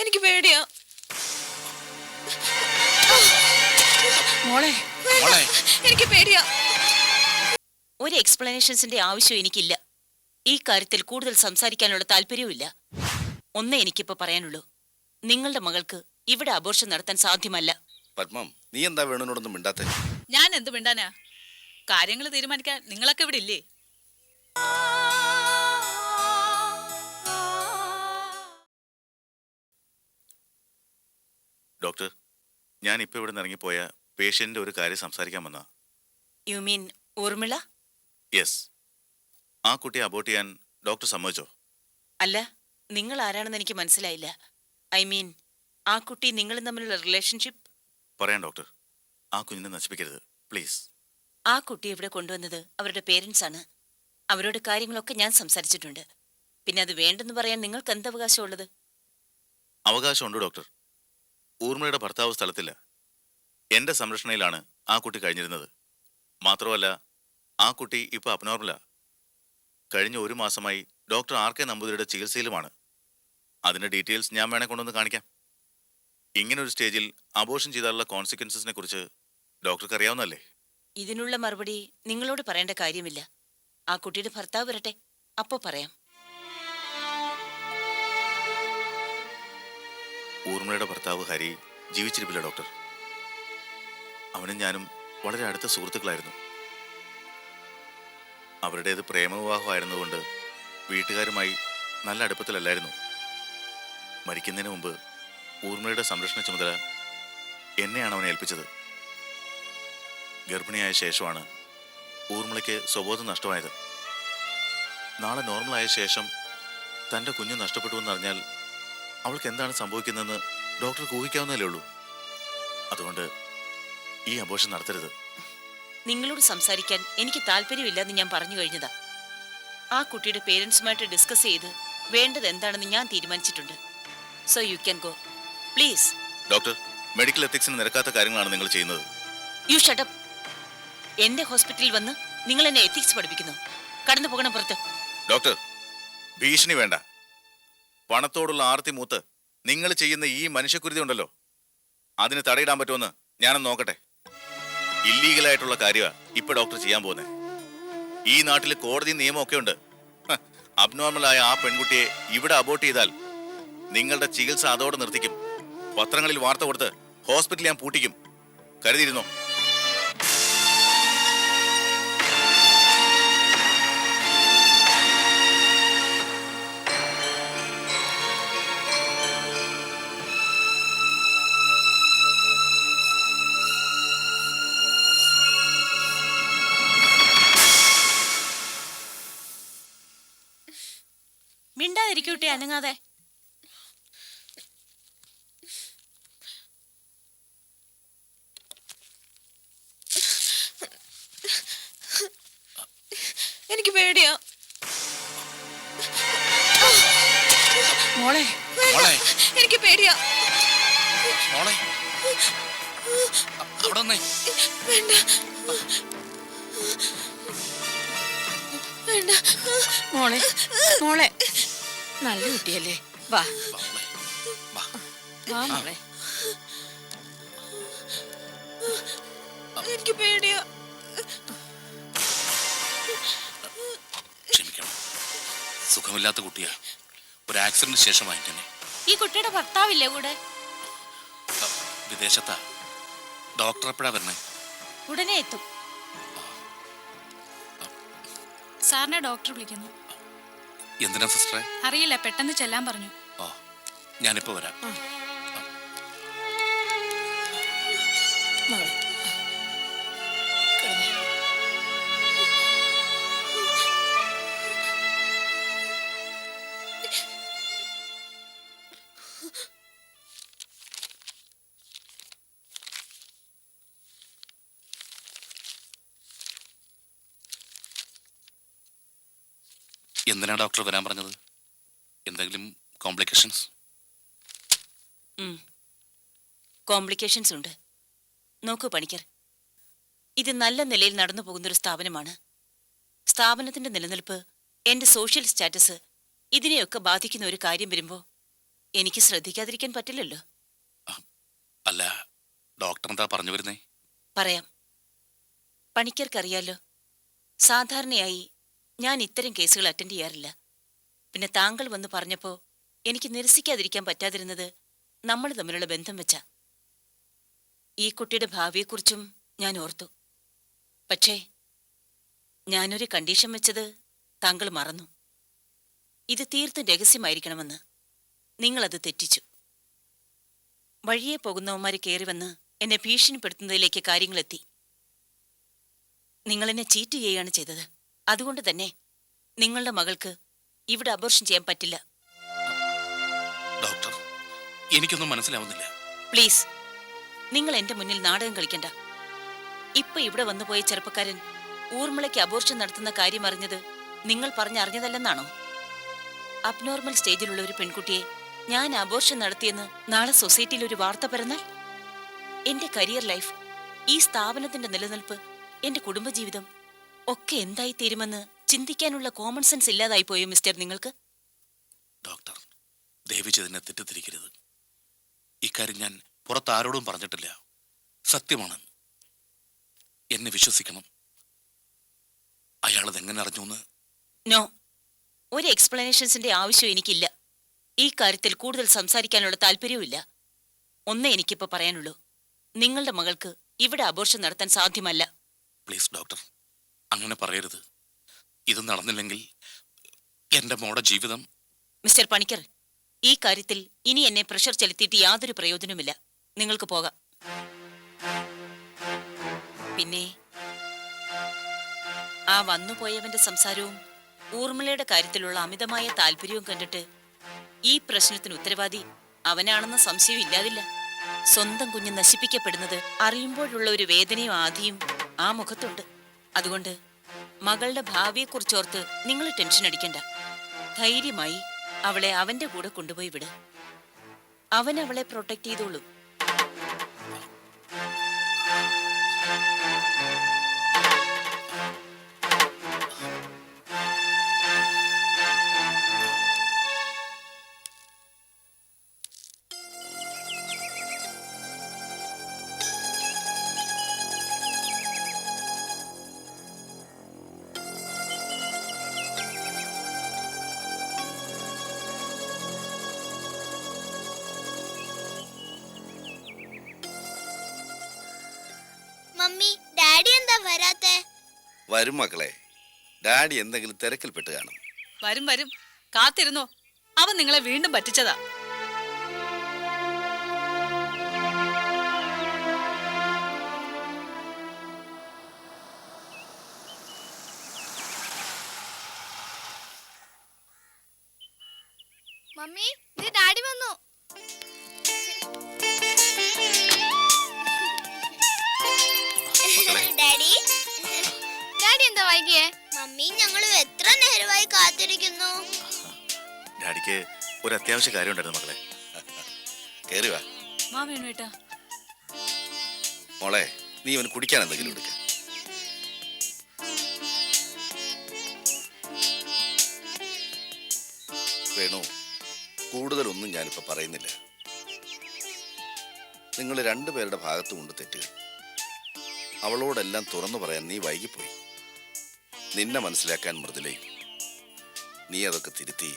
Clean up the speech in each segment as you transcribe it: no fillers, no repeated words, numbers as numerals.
എനിക്ക് പേടിയാ. മോളെ എനിക്ക് പേടിയാ. ഒരു എക്സ്പ്ലനേഷൻസിന്റെ ആവശ്യം എനിക്കില്ല. ഈ കാര്യത്തിൽ കൂടുതൽ സംസാരിക്കാനുള്ള താല്പര്യവുമില്ല. ഒന്നേ എനിക്കിപ്പോ പറയാനുള്ളൂ, നിങ്ങളുടെ മകൾക്ക് ഇവിടെ അബോർഷൻ നടത്താൻ സാധ്യമല്ല. പത്മം, നീ എന്താ വേണുനോടൊന്നും മിണ്ടാത്തെ? ഞാൻ എന്ത് മിണ്ടാനാ? കാര്യങ്ങൾ തീരുമാനിക്കാൻ നിങ്ങളൊക്കെ ഇവിടെ ഇല്ലേ? ഡോക്ടർ, ഞാൻ ഇപ്പൊ ഇവിടെ നിന്ന് ഇറങ്ങിപ്പോയ പേഷ്യന്റിന്റെ ഒരു കാര്യം സംസാരിക്കാൻ വന്നാ. You mean Urmila? യെസ്. ആ കുട്ടിയെ അബോർട്ട് ചെയ്യാൻ ഡോക്ടർ സമ്മതിച്ചോ? അല്ല, നിങ്ങൾ ആരാണെന്ന് എനിക്ക് മനസ്സിലായില്ല. ഐ മീൻ, ആ കുട്ടി നിങ്ങളും തമ്മിലുള്ള റിലേഷൻഷിപ്പ്? പറയാം ഡോക്ടർ, ആ കുഞ്ഞിനെ നശിപ്പിക്കരുത് പ്ലീസ്. ആ കുട്ടി ഇവിടെ കൊണ്ടുവന്നത് അവരുടെ പേരൻസ് ആണ്. അവരോട് കാര്യങ്ങളൊക്കെ ഞാൻ സംസാരിച്ചിട്ടുണ്ട്. പിന്നെ അത് വേണ്ടെന്ന് പറയാൻ നിങ്ങൾക്ക് എന്ത് അവകാശമുള്ളത്? അവകാശമുണ്ട് ഡോക്ടർ. ഊർമിളയുടെ ഭർത്താവ് സ്ഥലത്തില്ല. എന്റെ സംരക്ഷണയിലാണ് ആ കുട്ടി കഴിഞ്ഞിരുന്നത്. മാത്രമല്ല, ആ കുട്ടി ഇപ്പൊ അബ്നോർമലാ. കഴിഞ്ഞ 1 മാസമായി ഡോക്ടർ ആർ.കെ. നമ്പൂതിരിയുടെ ചികിത്സയിലുമാണ്. അതിന്റെ ഡീറ്റെയിൽസ് ഞാൻ വേണേ കൊണ്ടൊന്ന് കാണിക്കാം. ഇങ്ങനൊരു സ്റ്റേജിൽ അബോർഷൻ ചെയ്താലുള്ള കോൺസിക്വൻസസിനെ കുറിച്ച് ഡോക്ടർക്ക് അറിയാവുന്നല്ലേ? ഇതിനുള്ള മറുപടി നിങ്ങളോട് പറയേണ്ട കാര്യമില്ല. ആ കുട്ടിയുടെ ഭർത്താവ് വരട്ടെ, അപ്പോ പറയാം. ഊർമിളയുടെ ഭർത്താവ് ഹരി ജീവിച്ചിരിപ്പില്ല ഡോക്ടർ. അവനും ഞാനും വളരെ അടുത്ത സുഹൃത്തുക്കളായിരുന്നു. അവരുടേത് പ്രേമവിവാഹമായിരുന്നുകൊണ്ട് വീട്ടുകാരുമായി നല്ല അടുപ്പത്തിലല്ലായിരുന്നു. മരിക്കുന്നതിന് മുമ്പ് ഊർമിളയുടെ സംരക്ഷണ ചുമതല എന്നെയാണ് അവനെ ഏൽപ്പിച്ചത്. ഗർഭിണിയായ ശേഷമാണ് ഊർമിളയ്ക്ക് സ്വബോധം നഷ്ടമായത്. നാളെ നോർമലായ ശേഷം തൻ്റെ കുഞ്ഞു നഷ്ടപ്പെട്ടുവെന്നറിഞ്ഞാൽ അവൾക്ക് എന്താണ് സംഭവിക്കുന്നതെന്ന് ഡോക്ടർക്ക് ഊഹിക്കാവുന്നതല്ലേ ഉള്ളൂ. അതുകൊണ്ട് ഈ അബോർഷൻ നടത്തരുത്. നിങ്ങളോട് സംസാരിക്കാൻ എനിക്ക് താല്പര്യമില്ലെന്ന് ഞാൻ പറഞ്ഞു കഴിഞ്ഞതാ. ആ കുട്ടിയുടെ പേരൻസുമായിട്ട് ഡിസ്കസ് ചെയ്ത് വേണ്ടത് എന്താണെന്ന് ഞാൻ തീരുമാനിച്ചിട്ടുണ്ട്. So you can go please. Doctor, medical എത്തിക്സിന് നിരക്കാത്ത കാര്യങ്ങളാണ് നിങ്ങൾ ചെയ്യുന്നത്. You shut up. എന്റെ ഹോസ്പിറ്റലിൽ വന്ന് നിങ്ങൾ എന്നെ എത്തിക്സ് പഠിപ്പിക്കുന്നു. കടന്നു പോകണം പുറത്ത്. ഡോക്ടർ, ഭീഷണി വേണ്ട. പണത്തോടുള്ള ആർത്തി മൂത്ത് നിങ്ങൾ ചെയ്യുന്ന ഈ മനുഷ്യക്കുരുതി ഉണ്ടല്ലോ, അതിന് തടയിടാൻ പറ്റുമെന്ന് ഞാനൊന്ന് നോക്കട്ടെ. ഇല്ലീഗലായിട്ടുള്ള കാര്യമാണ് ഇപ്പൊ ഡോക്ടർ ചെയ്യാൻ പോകുന്നത്. ഈ നാട്ടിൽ കോടതി നിയമമൊക്കെ ഉണ്ട്. അബ്നോർമലായ ആ പെൺകുട്ടിയെ ഇവിടെ അബോർട്ട് ചെയ്താൽ നിങ്ങളുടെ ചികിത്സ അതോടെ നിർത്തിക്കും. പത്രങ്ങളിൽ വാർത്ത കൊടുത്ത് ഹോസ്പിറ്റൽ ഞാൻ പൂട്ടിക്കും. കരുതിയിരുന്നോ? മിണ്ടാതിരിക്കൂട്ടെ, അനങ്ങാതെ. എനിക്ക് പേടിയാ. മോളെ എനിക്ക് പേടിയാ. മോളെ അവിടെ വേണ്ട വേണ്ട. മോളെ മോളെ നല്ല കുട്ടിയല്ലേ? വാ വാ മോളെ. എനിക്ക് പേടിയാ. ക്ഷമിക്കണം, സുഖമില്ലാത്ത കുട്ടിയാ. ഒരു ആക്സിഡന്റിന് ശേഷമായി തന്നെ. ഈ കുട്ടിയുടെ ഭർത്താവില്ലേ കൂടെ? വിദേശത്താ. ഡോക്ടർ എപ്പോഴാ വരണേ? ഉടനെ എത്തും. സാറിനെ ഡോക്ടർ വിളിക്കുന്നു. എന്തിനാ സിസ്റ്ററെ? അറിയില്ല, പെട്ടെന്ന് ചെല്ലാൻ പറഞ്ഞു. ഓ, ഞാനിപ്പോ വരാം. മോളെ കിടന്നോ. എന്തിനാ ഡോക്ടർ വരാൻ പറഞ്ഞത്? എന്തെങ്കിലും കോംപ്ലിക്കേഷൻസ്? കോംപ്ലിക്കേഷൻസ് ഉണ്ട്. നോക്കൂ പണിക്കർ, ഇത് നല്ല നിലയിൽ നടന്നു പോകുന്നൊരു സ്ഥാപനമാണ്. സ്ഥാപനത്തിന്റെ നിലനിൽപ്പ്, എന്റെ സോഷ്യൽ സ്റ്റാറ്റസ്, ഇതിനെയൊക്കെ ബാധിക്കുന്ന ഒരു കാര്യം വരുമ്പോൾ എനിക്ക് ശ്രദ്ധിക്കാതിരിക്കാൻ പറ്റില്ലല്ലോ. അല്ല, ഡോക്ടർ എന്താ പറഞ്ഞു വരുന്നേ? പറയാം. പണിക്കർക്കറിയാലോ, സാധാരണയായി ഞാൻ ഇത്തരം കേസുകൾ അറ്റൻഡ് ചെയ്യാറില്ല. പിന്നെ താങ്കൾ വന്ന് പറഞ്ഞപ്പോ എനിക്ക് നിരസിക്കാതിരിക്കാൻ പറ്റാതിരുന്നത് നമ്മൾ തമ്മിലുള്ള ബന്ധം വെച്ചാ. ഈ കുട്ടിയുടെ ഭാവിയെക്കുറിച്ചും ഞാൻ ഓർത്തു. പക്ഷേ ഞാനൊരു കണ്ടീഷൻ വെച്ചത് താങ്കൾ മറന്നു. ഇത് തീർത്തും രഹസ്യമായിരിക്കണമെന്ന്. നിങ്ങളത് തെറ്റിച്ചു. വഴിയെ പോകുന്നവന്മാര് കയറി വന്ന് എന്നെ ഭീഷണിപ്പെടുത്തുന്നതിലേക്ക് കാര്യങ്ങളെത്തി. നിങ്ങളെന്നെ ചീറ്റ് ചെയ്യുകയാണ് ചെയ്തത്. അതുകൊണ്ട് തന്നെ നിങ്ങളുടെ മകൾക്ക് ഇവിടെ അബോർഷൻ ചെയ്യാൻ പറ്റില്ല. ഡോക്ടർ, എനിക്കൊന്നും മനസ്സിലാവുന്നില്ല. പ്ലീസ്, നിങ്ങൾ എന്റെ മുന്നിൽ നാടകം കളിക്കണ്ട. ഇപ്പൊ ഇവിടെ വന്നുപോയ ചെറുപ്പക്കാരൻ ഊർമിളയ്ക്ക് അബോർഷൻ നടത്തുന്ന കാര്യം അറിഞ്ഞത് നിങ്ങൾ പറഞ്ഞറിഞ്ഞതല്ലെന്നാണോ? അബ്നോർമൽ സ്റ്റേജിലുള്ള ഒരു പെൺകുട്ടിയെ ഞാൻ അബോർഷൻ നടത്തിയെന്ന് നാളെ സൊസൈറ്റിയിൽ ഒരു വാർത്ത പരന്നാൽ എന്റെ കരിയർ ലൈഫ്, ഈ സ്ഥാപനത്തിന്റെ നിലനിൽപ്പ്, എന്റെ കുടുംബജീവിതം ഒക്കെ എന്തായി തീരുമെന്ന് ചിന്തിക്കാനുള്ള കോമൺ സെൻസ് ഇല്ലാതായി പോയോ മിസ്റ്റർ നിങ്ങൾക്ക്? ഡോക്ടർ, ദയവിച്ചതിനെ തെറ്റിദ്ധരിക്കരുത്. ഇക്കാര്യം ഞാൻ പുറത്താരോടും പറഞ്ഞിട്ടില്ല. സത്യമാണ്. എന്നെ വിശ്വസിക്കണം. അയാളതെങ്ങനെ അറിഞ്ഞൂന്ന്? നോ, ഒരു എക്സ്പ്ലനേഷൻസിന്റെ ആവശ്യം എനിക്കില്ല. ഈ കാര്യത്തിൽ കൂടുതൽ സംസാരിക്കാനുള്ള താല്പര്യവുമില്ല. ഒന്നേ എനിക്കിപ്പോ പറയാനുള്ളൂ, നിങ്ങളുടെ മകൾക്ക് ഇവിടെ അബോർഷൻ നടത്താൻ സാധ്യമല്ല. പ്ലീസ് ഡോക്ടർ, അങ്ങനെ പറയരുത്. ഇത് നടന്നില്ലെങ്കിൽ എന്റെ മോടെ ജീവിതം... മിസ്റ്റർ പണിക്കർ, ഈ കാര്യത്തിൽ ഇനി എന്നെ പ്രഷർ ചെലുത്തിയിട്ട് യാതൊരു പ്രയോജനവുമില്ല. നിങ്ങൾക്ക് പോകാം. പിന്നെ ആ വന്നുപോയവന്റെ സംസാരവും ഊർമിളയുടെ കാര്യത്തിലുള്ള അമിതമായ താല്പര്യവും കണ്ടിട്ട് ഈ പ്രശ്നത്തിന് ഉത്തരവാദി അവനാണെന്ന സംശയം ഇല്ലാതില്ല. സ്വന്തം കുഞ്ഞ് നശിപ്പിക്കപ്പെടുന്നത് അറിയുമ്പോഴുള്ള ഒരു വേദനയും ആധിയും ആ മുഖത്തുണ്ട്. അതുകൊണ്ട് മകളുടെ ഭാവിയെക്കുറിച്ചോർത്ത് നിങ്ങൾ ടെൻഷൻ അടിക്കണ്ട. ധൈര്യമായി അവളെ അവന്റെ കൂടെ കൊണ്ടുപോയി വിട്. അവൻ അവളെ പ്രൊട്ടക്ട് ചെയ്തോളൂ. മമ്മി, ഡാഡി എന്താ വരാത്തെ? വരും മക്കളെ, ഡാഡി എന്തെങ്കിലും തിരക്കിൽപ്പെട്ട് കാണും. വരും വരും, കാത്തിരുന്നോ. അവൻ നിങ്ങളെ വീണ്ടും പറ്റിച്ചതാ. മമ്മി, ഡാഡി വന്നു. ഡാഡി, ഡാഡി എന്താ വൈകിയേ? മമ്മി, ഞങ്ങൾ എത്ര നേരമായി കാത്തിരിക്കുന്നു. ഡാഡിക്ക് ഒരു അത്യാവശ്യ കാര്യം ഉണ്ടായിരുന്നു മക്കളെ. കേറി വാ വാ വേണുവേട്ടാ. മോളെ, നീ അവന് കുടിക്കാൻ എന്തെങ്കിലും എടുക്ക. വേണു, കൂടുതലൊന്നും ഞാനിപ്പോ പറയുന്നില്ല. നിങ്ങൾ രണ്ടുപേരുടെ ഭാഗത്തുമുണ്ട് തെറ്റുകൾ. അവളോടെല്ലാം തുറന്നു പറയാൻ നീ വൈകിപ്പോയി. നിന്നെ മനസ്സിലാക്കാൻ മൃദുലയും. നീ അതൊക്കെ തിരുത്തി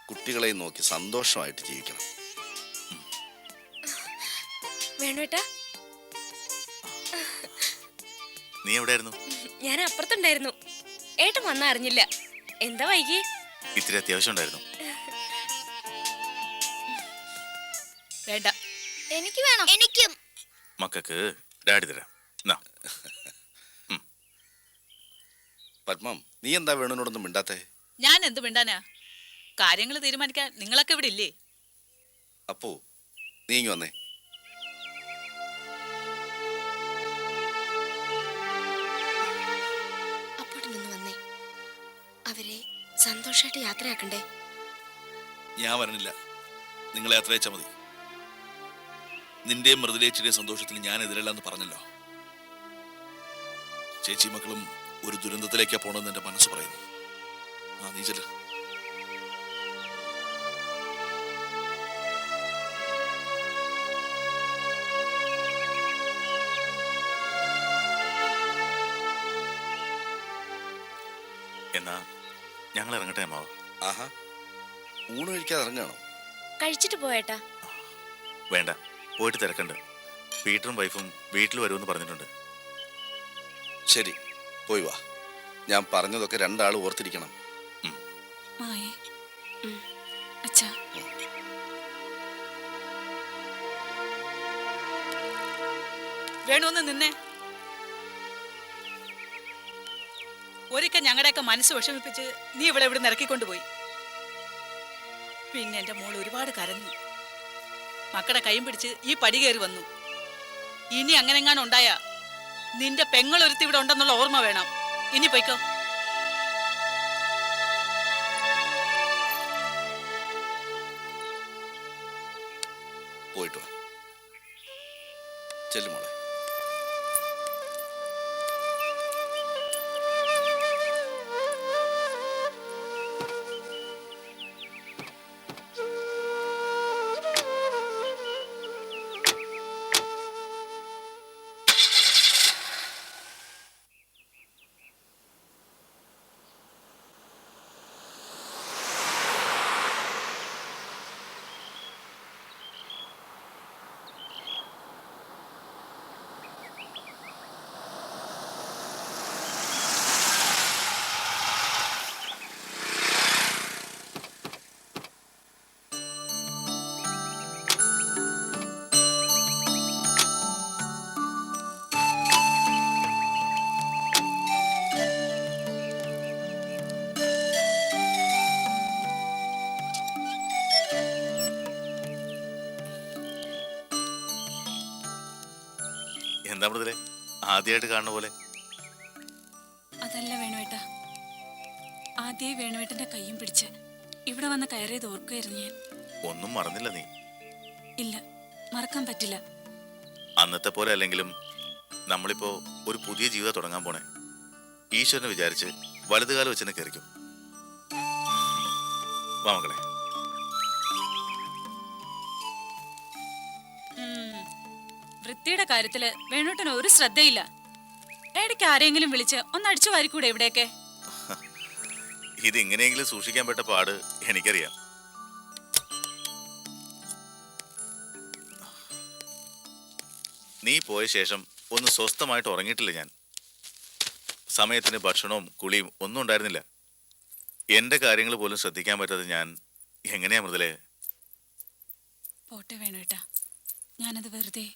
കുട്ടികളെ നോക്കി സന്തോഷമായിട്ട് ജീവിക്കണം. വേണുവേട്ടാ, നീ എവിടെയായിരുന്നു? ഞാൻ അപ്പുറത്തുണ്ടായിരുന്നു. ഏട്ടൻ വന്ന അറിഞ്ഞില്ല. എന്താ വൈകി? ഇത്തിരി അത്യാവശ്യം ഉണ്ടായിരുന്നു. വേണ്ട, എനിക്ക് വേണം. എനിക്കും. മക്കൾക്ക് ഡാഡി തരാം. നാ. പത്മം, നീ എന്താ വേണുവിനോടൊന്നും മിണ്ടാത്തെ? ഞാൻ എന്ത് മിണ്ടാനാ? കാര്യങ്ങൾ തീരുമാനിക്കാൻ നിങ്ങളൊക്കെ ഇവിടെ ഇല്ലേ? അപ്പോ നീ ഇങ്ങ് വന്നേ. അപ്പോട്ട് നിന്ന് വന്നേ. അവരെ സന്തോഷമായിട്ട് യാത്രയാക്കണ്ടേ? ഞാൻ വരണില്ല. നിങ്ങൾ യാത്ര അയച്ചാൽ മതി. നിന്റെയും മൃദുലേച്ചിയുടെയും സന്തോഷത്തിന് ഞാൻ എതിരല്ലെന്ന് പറഞ്ഞല്ലോ. ചേച്ചി മക്കളും ഒരു ദുരന്തത്തിലേക്കാ പോണെന്ന് എന്റെ മനസ്സ് പറയുന്നു. നീ ചെല്ല്. എന്നാ ഞങ്ങൾ ഇറങ്ങട്ടെ അമ്മാവ. ആഹാ, ഊണ് കഴിക്കാതെ ഇറങ്ങാണോ? കഴിച്ചിട്ട് പോയേട്ടാ. വേണ്ട, പോയിട്ട് തിരക്കണ്ട്. പീറ്ററും വൈഫും വീട്ടിൽ വരുമെന്ന് പറഞ്ഞിട്ടുണ്ട്. ശരി, പോയി വാ. ഞാൻ പറഞ്ഞതൊക്കെ രണ്ടാൾ ഓർത്തിരിക്കണം. മായേ അച്ഛാ, വേണോന്ന് നിന്നേ. ഒരിക്കൽ ഞങ്ങളുടെയൊക്കെ മനസ്സ് വിഷമിപ്പിച്ച് നീ ഇവിടെ ഇവിടെ ഇറക്കിക്കൊണ്ടുപോയി. പിന്നെ എന്റെ മോൾ ഒരുപാട് കരഞ്ഞു. മക്കളുടെ കൈയും പിടിച്ച് ഈ പടി കയറി വന്നു. ഇനി അങ്ങനെങ്ങാനും ഉണ്ടായാ നിന്റെ പെങ്ങളൊരുത്തി ഇവിടെ ഉണ്ടെന്നുള്ള ഓർമ്മ വേണം. ഇനി പൊയ്ക്കോ. പോയിട്ട് വാ. ചെല്ലു മോളെ. എന്താ മൃദുലേ, ആദ്യമായിട്ട് കാണുന്ന പോലെ? അതല്ല വേണുവേട്ടാ, ആദ്യമായി വേണുവേട്ടന്റെ കയ്യും പിടിച്ച് ഇവിടെ വന്ന് കയറിയത് ഓർക്കുമായിരുന്നു ഞാൻ. ഒന്നും മറന്നില്ല നീ? ഇല്ല, മറക്കാൻ പറ്റില്ല. അന്നത്തെ പോലെ അല്ലെങ്കിലും നമ്മളിപ്പോ ഒരു പുതിയ ജീവിതം തുടങ്ങാൻ പോണേ. ഈശ്വരനെ വിചാരിച്ച് വലതുകാലം വെച്ചെന്നെ കയറിക്കും. വാ മക്കളെ. വൃത്തിയുടെ കാര്യത്തില് വേണുവേട്ടന് ഒരു ശ്രദ്ധയില്ല. ഇടയ്ക്ക് ആരെങ്കിലും വിളിച്ച് ഒന്ന് അടിച്ചു വാരിക്കൂടെ ഇവിടെയൊക്കെ? ഇത് എങ്ങനെയെങ്കിലും സൂക്ഷിക്കാൻ പറ്റ പാട് എനിക്കറിയാം. നീ പോയ ശേഷം ഒന്ന് സ്വസ്ഥമായിട്ട് ഉറങ്ങിയിട്ടില്ല ഞാൻ. സമയത്തിന് ഭക്ഷണവും കുളിയും ഒന്നും ഉണ്ടായിരുന്നില്ല. എന്റെ കാര്യങ്ങൾ പോലും ശ്രദ്ധിക്കാൻ പറ്റാതെ ഞാൻ എങ്ങനെയാ മൃദുലേ? പോട്ടെ വേണുവേട്ടാ, ഞാനത് വെറുതെ.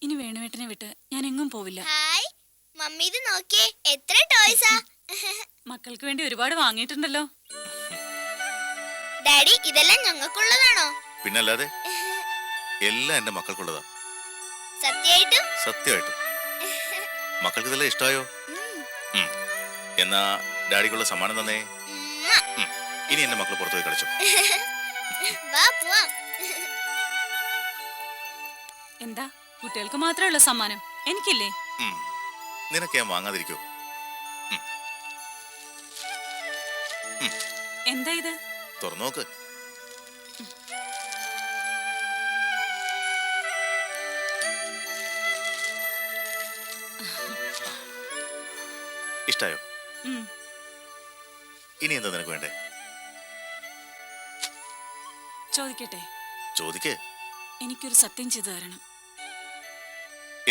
ഇനി വേണുവേട്ടനെ വിട്ട് ഞാൻ എങ്ങും പോവില്ല. ഹായ് മമ്മി, ഇത് നോക്കിയേ, എത്ര ടോയ്സാ. മക്കൾക്ക് വേണ്ടി ഒരുപാട് വാങ്ങിയിട്ടുണ്ടല്ലോ. ഡാഡി, ഇതെല്ലാം ഞങ്ങൾക്കുള്ളതാണോ? പിന്നല്ലാതെ, എല്ലാം എന്റെ മക്കൾക്കുള്ളതാ. സത്യമായിട്ടും? സത്യമായിട്ടും. മക്കൾക്ക് ഇതെല്ലാം ഇഷ്ടമായോ? എന്നാ ഡാഡിക്കുള്ള സമ്മാനം തന്നേ. ഇനി എന്റെ മക്കൾ പുറത്തുപോയി കളിച്ചു. വാ പോവാം. എന്താ, കുട്ടികൾക്ക് മാത്രമുള്ള സമ്മാനം? എനിക്കില്ലേ? നിനക്ക് ഞാൻ വാങ്ങാതിരിക്കോ? എന്താ ഇത്? തുറന്നോക്ക്. ഇഷ്ടായോ? ഇനി എന്താ നിനക്ക് വേണ്ടേ? ചോദിക്കട്ടെ? ചോദിക്കേ. എനിക്കൊരു സത്യം ചെയ്തു തരണം.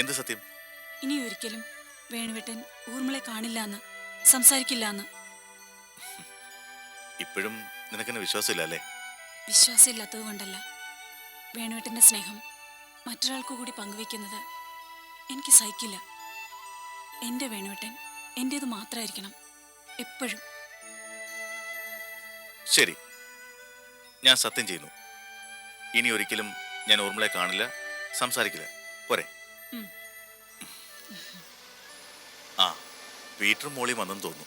എന്ത് സത്യം? ഇനി ഒരിക്കലും വേണുവേട്ടൻ ഊർമിളെ കാണില്ല എന്ന്, സംസാരിക്കില്ല എന്ന്. ഇപ്പോഴും നിനക്കെന്നെ വിശ്വാസമില്ല അല്ലേ? വിശ്വാസമില്ലാത്തത് കൊണ്ടല്ല, വേണുവേട്ടന്റെ സ്നേഹം മറ്റൊരാൾക്ക് കൂടി പങ്കുവെക്കുന്നത് എനിക്ക് സഹിക്കില്ല. എന്റെ വേണുവേട്ടൻ എന്റേത് മാത്രമായിരിക്കണം എപ്പോഴും. ശരി, ഞാൻ സത്യം ചെയ്യുന്നു. ഇനി ഒരിക്കലും ഞാൻ ഊർമിളെ കാണില്ല, സംസാരിക്കില്ല. പോരെ? ആ, പീറ്ററും മോളിയും വന്നെന്ന് തോന്നുന്നു.